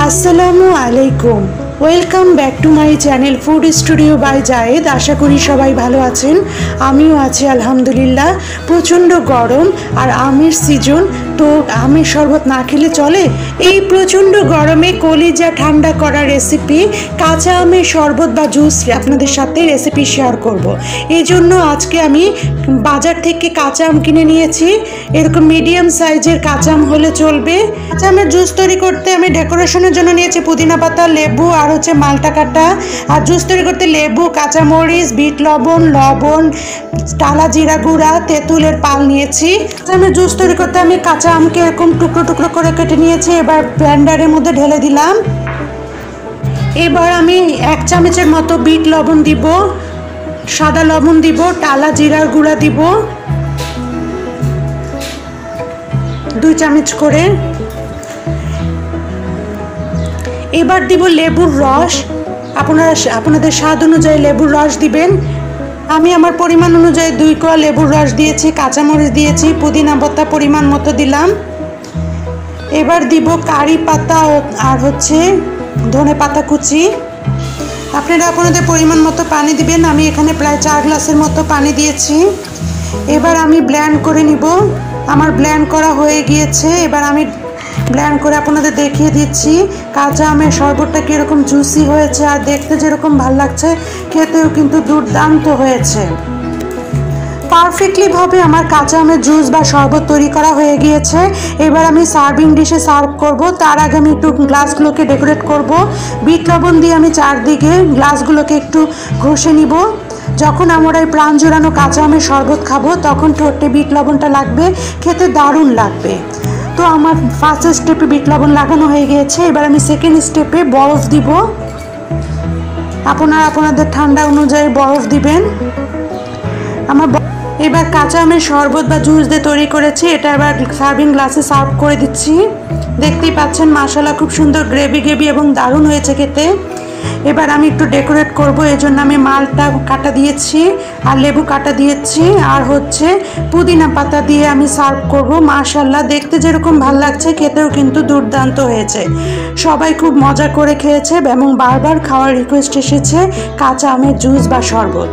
আসসালামু আলাইকুম, welcome back to my channel food studio by Zayed. আশা করি সবাই ভালো আছেন, আমিও আছি আলহামদুলিল্লাহ। প্রচণ্ড গরম আর আমের সিজন, তো আমের শরবত না খেলে চলে। এই প্রচণ্ড গরমে কলিজা ঠান্ডা করা রেসিপি কাঁচা আমের শরবত বা জুস আপনাদের সাথে রেসিপি শেয়ার করব। এই জন্য আজকে আমি বাজার থেকে কাঁচা আম কিনে নিয়েছি। এরকম মিডিয়াম সাইজের কাঁচা আম হলে চলবে। কাঁচা আমের জুস তৈরি করতে আমি ডেকোরেশনের জন্য নিয়েছি পুদিনা পাতা, লেবু আর হচ্ছে মালটা কাটা। আর জুস তৈরি করতে লেবু, কাঁচামরিচ, বিট লবণ, টালা জিরা গুঁড়া, তেঁতুলের পাল নিয়েছি। আমি জুস তৈরি করতে আমি কাঁচা আমকে এরকম টুকরো টুকরো করে কেটে নিয়েছি। এবার ব্লেন্ডারের মধ্যে ঢেলে দিলাম। এবার আমি 1 চামচের মতো বিট লবণ দিব, সাদা লবণ দিব, টালা জিরার গুঁড়া দিব 2 চামচ করে। এবার দিব লেবুর রস। আপনাদের স্বাদ অনুযায়ী লেবুর রস দিবেন। আমি আমার পরিমাণ অনুযায়ী 2 কোয়া লেবুর রস দিয়েছি, কাঁচামরিচ দিয়েছি, পুদিনা পাতা পরিমাণ মতো দিলাম। এবার দিব কারি পাতা আর হচ্ছে ধনে পাতা কুচি। আপনারা আপনাদের পরিমাণ মতো পানি দিবেন। আমি এখানে প্রায় 4 গ্লাসের মতো পানি দিয়েছি। এবার আমি ব্লেন্ড করে নিব। আমার ব্লেন্ড করা হয়ে গিয়েছে। এবার আমি ব্লেন্ড করে আপনাদের দেখিয়ে দিচ্ছি কাঁচা আমের শরবতটা কীরকম জুসি হয়েছে, আর দেখতে যেরকম ভালো লাগছে খেতেও কিন্তু দুর্দান্ত হয়েছে। পারফেক্টলিভাবে আমার কাঁচা আমের জুস বা শরবত তৈরি করা হয়ে গিয়েছে। এবার আমি সার্ভিং ডিশে সার্ভ করব। তার আগে আমি একটু গ্লাসগুলোকে ডেকোরেট করব। বিট লবণ দিয়ে আমি চারদিকে গ্লাসগুলোকে একটু ঘষে নিব। যখন আমরা এই প্রাণ জোড়ানো কাঁচা আমের শরবত খাবো তখন ঠোঁটে বিট লবণটা লাগবে, খেতে দারুণ লাগবে। তো আমার ফার্স্ট স্টেপে বিট লবণ লাগানো হয়ে গিয়েছে। এবার আমি সেকেন্ড স্টেপে বরফ দিব। আপনারা আপনাদের ঠান্ডা অনুযায়ী বরফ দিবেন। এবার কাঁচা আমের শরবত বা জুস দিয়ে তৈরি করেছি, এটা এবার সার্ভিং গ্লাসে সার্ভ করে দিচ্ছি। দেখতেই পাচ্ছেন মাশাআল্লাহ খুব সুন্দর গ্রেভি এবং দারুণ হয়েছে খেতে। এবার আমি একটু ডেকোরেট করব, এই জন্য আমি মালটা কাটা দিয়েছি আর লেবু কাটা দিয়েছি আর হচ্ছে পুদিনা পাতা দিয়ে আমি সার্ভ করব। মাশাআল্লাহ দেখতে যেরকম ভালো লাগছে খেতেও কিন্তু দুর্দান্ত হয়েছে। সবাই খুব মজা করে খেয়েছে এবং বারবার খাওয়ার রিকোয়েস্ট এসেছে কাঁচা আমের জুস বা শরবত।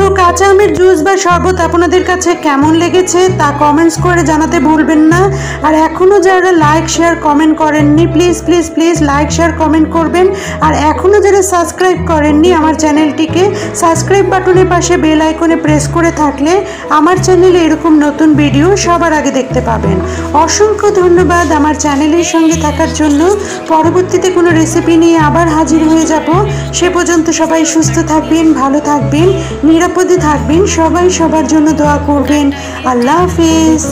তো কাঁচা আমের জুস বা শরবত আপনাদের কাছে কেমন লেগেছে তা কমেন্টস করে জানাতে ভুলবেন না। আর এখনও যারা লাইক শেয়ার কমেন্ট করেননি please please please like share comment করবেন। আর এখনও যারা সাবস্ক্রাইব করেননি আমার চ্যানেলটিকে সাবস্ক্রাইব বাটনের পাশে বেল আইকনে প্রেস করে থাকলে আমার চ্যানেলে এরকম নতুন ভিডিও সবার আগে দেখতে পাবেন। অসংখ্য ধন্যবাদ আমার চ্যানেলের সঙ্গে থাকার জন্য। পরবর্তীতে কোনো রেসিপি নিয়ে আবার হাজির হয়ে যাব। সে পর্যন্ত সবাই সুস্থ থাকবেন, ভালো থাকবেন, নিরাপদে থাকবেন। সবাই সবার জন্য দোয়া করবেন। আল্লাহ হাফেজ।